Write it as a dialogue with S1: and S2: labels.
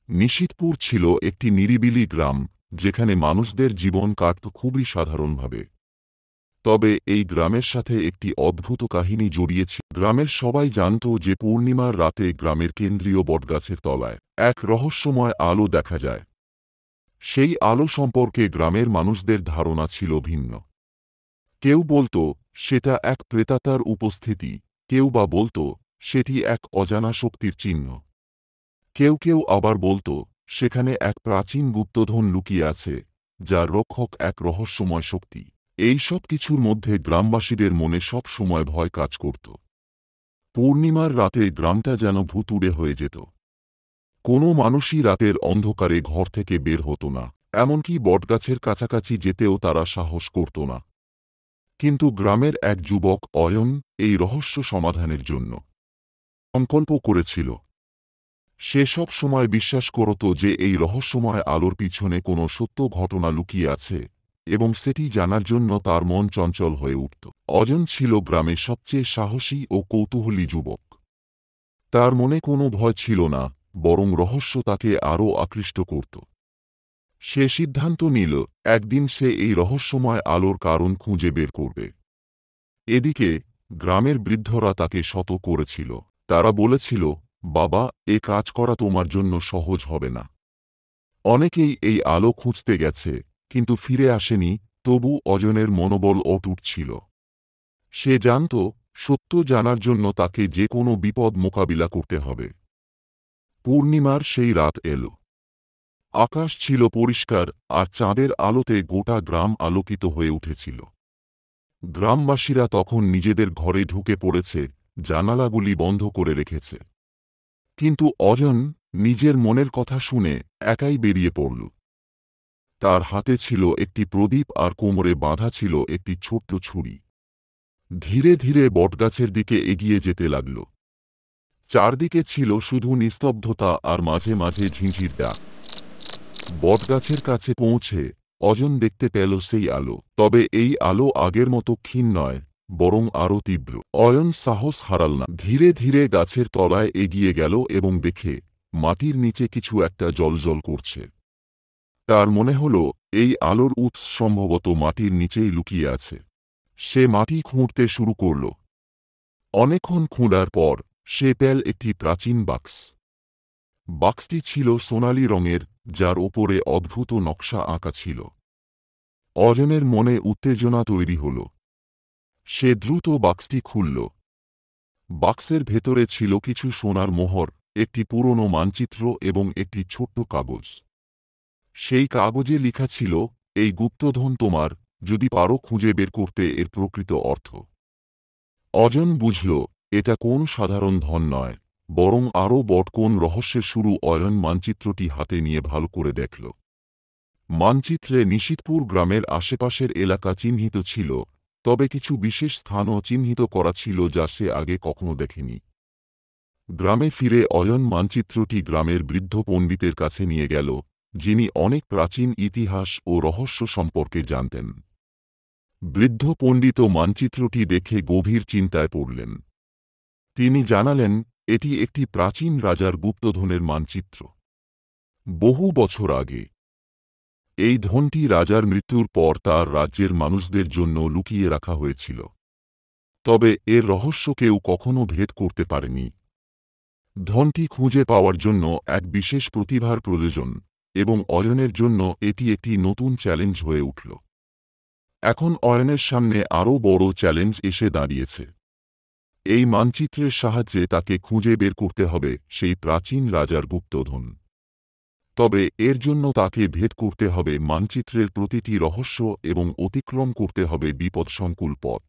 S1: নিশিতপুর ছিল একটি নিরিবিলি গ্রাম, যেখানে মানুষদের জীবন কাটত খুবই সাধারণভাবে। তবে এই গ্রামের সাথে একটি অদ্ভুত কাহিনী জড়িয়েছে। গ্রামের সবাই জানত যে পূর্ণিমার রাতে গ্রামের কেন্দ্রীয় বটগাছের তলায় এক রহস্যময় আলো দেখা যায়। সেই আলো সম্পর্কে গ্রামের মানুষদের ধারণা ছিল ভিন্ন। কেউ বলতো সেটা এক প্রেতাত্মার উপস্থিতি, কেউ বা বলতো সেটি এক অজানা শক্তির চিহ্ন। কেউ কেউ আবার বলতো সেখানে এক প্রাচীন গুপ্তধন লুকিয়ে আছে, যার রক্ষক এক রহস্যময় শক্তি। এই সব কিছুর মধ্যে গ্রামবাসীদের মনে সব সময় ভয় কাজ করত। পূর্ণিমার রাতে গ্রামটা যেন ভুতুড়ে হয়ে যেত। কোনো মানুষই রাতের অন্ধকারে ঘর থেকে বের হতো না, এমনকি বটগাছের কাছাকাছি যেতেও তারা সাহস করত না। কিন্তু গ্রামের এক যুবক অয়ন এই রহস্য সমাধানের জন্য সংকল্প করেছিল। সে সব সময় বিশ্বাস করত যে এই রহস্যময় আলোর পিছনে কোনো সত্য ঘটনা লুকিয়ে আছে, এবং সেটি জানার জন্য তার মন চঞ্চল হয়ে উঠত। অয়ন ছিল গ্রামের সবচেয়ে সাহসী ও কৌতূহলী যুবক। তার মনে কোনো ভয় ছিল না, বরং রহস্য তাকে আরও আকৃষ্ট করত। সে সিদ্ধান্ত নিল একদিন সে এই রহস্যময় আলোর কারণ খুঁজে বের করবে। এদিকে গ্রামের বৃদ্ধরা তাকে শত করেছিল। তারা বলেছিল, বাবা, এ কাজ করা তোমার জন্য সহজ হবে না। অনেকেই এই আলো খুঁজতে গেছে, কিন্তু ফিরে আসেনি। তবু অয়নের মনোবল অটুট ছিল। সে জানত সত্য জানার জন্য তাকে যে কোনো বিপদ মোকাবিলা করতে হবে। পূর্ণিমার সেই রাত এল। আকাশ ছিল পরিষ্কার, আর চাঁদের আলোতে গোটা গ্রাম আলোকিত হয়ে উঠেছিল। গ্রামবাসীরা তখন নিজেদের ঘরে ঢুকে পড়েছে, জানালাগুলি বন্ধ করে রেখেছে। কিন্তু অয়ন নিজের মনের কথা শুনে একাই বেরিয়ে পড়ল। তার হাতে ছিল একটি প্রদীপ আর কোমরে বাঁধা ছিল একটি ছোট্ট ছুরি। ধীরে ধীরে বটগাছের দিকে এগিয়ে যেতে লাগল। চারদিকে ছিল শুধু নিস্তব্ধতা আর মাঝে মাঝে ঝিঁঝির ডাক। বটগাছের কাছে পৌঁছে অয়ন দেখতে পেল সেই আলো। তবে এই আলো আগের মতো ক্ষীণ নয়, বরং আরও তীব্র। অয়ন সাহস হারাল না। ধীরে ধীরে গাছের তলায় এগিয়ে গেল এবং দেখে মাটির নিচে কিছু একটা জ্বলজ্বল করছে। তার মনে হল এই আলোর উৎস সম্ভবত মাটির নিচেই লুকিয়ে আছে। সে মাটি খুঁড়তে শুরু করল। অনেকক্ষণ খোঁড়ার পর সে পেল একটি প্রাচীন বাক্স। বাক্সটি ছিল সোনালি রঙের, যার ওপরে অদ্ভুত নকশা আঁকা ছিল। অয়নের মনে উত্তেজনা তৈরি হল। সে দ্রুত বাক্সটি খুলল। বাক্সের ভেতরে ছিল কিছু সোনার মোহর, একটি পুরনো মানচিত্র এবং একটি ছোট্ট কাগজ। সেই কাগজে লেখা ছিল, এই গুপ্তধন তোমার, যদি পারো খুঁজে বের করতে এর প্রকৃত অর্থ। অয়ন বুঝল এটা কোন সাধারণ ধন নয়, বরং আরও বড় কোন রহস্যের শুরু। অয়ন মানচিত্রটি হাতে নিয়ে ভালো করে দেখল। মানচিত্রে নিশিতপুর গ্রামের আশেপাশের এলাকা চিহ্নিত ছিল, তবে কিছু বিশেষ স্থানও চিহ্নিত করা ছিল যা সে আগে কখনো দেখেনি। গ্রামে ফিরে অয়ন মানচিত্রটি গ্রামের বৃদ্ধ পণ্ডিতের কাছে নিয়ে গেল, যিনি অনেক প্রাচীন ইতিহাস ও রহস্য সম্পর্কে জানতেন। বৃদ্ধ পণ্ডিত মানচিত্রটি দেখে গভীর চিন্তায় পড়লেন। তিনি জানালেন, এটি একটি প্রাচীন রাজার গুপ্তধনের মানচিত্র। বহু বছর আগে এই ধনটি রাজার মৃত্যুর পর তার রাজ্যের মানুষদের জন্য লুকিয়ে রাখা হয়েছিল। তবে এর রহস্য কেউ কখনো ভেদ করতে পারেনি। ধনটি খুঁজে পাওয়ার জন্য এক বিশেষ প্রতিভার প্রয়োজন, এবং অয়নের জন্য এটি একটি নতুন চ্যালেঞ্জ হয়ে উঠল। এখন অয়নের সামনে আরও বড় চ্যালেঞ্জ এসে দাঁড়িয়েছে। এই মানচিত্রের সাহায্যে তাকে খুঁজে বের করতে হবে সেই প্রাচীন রাজার গুপ্তধন। তবে এর জন্য তাকে ভেদ করতে হবে মানচিত্রের প্রতিটি রহস্য এবং অতিক্রম করতে হবে বিপদসংকুল পথ।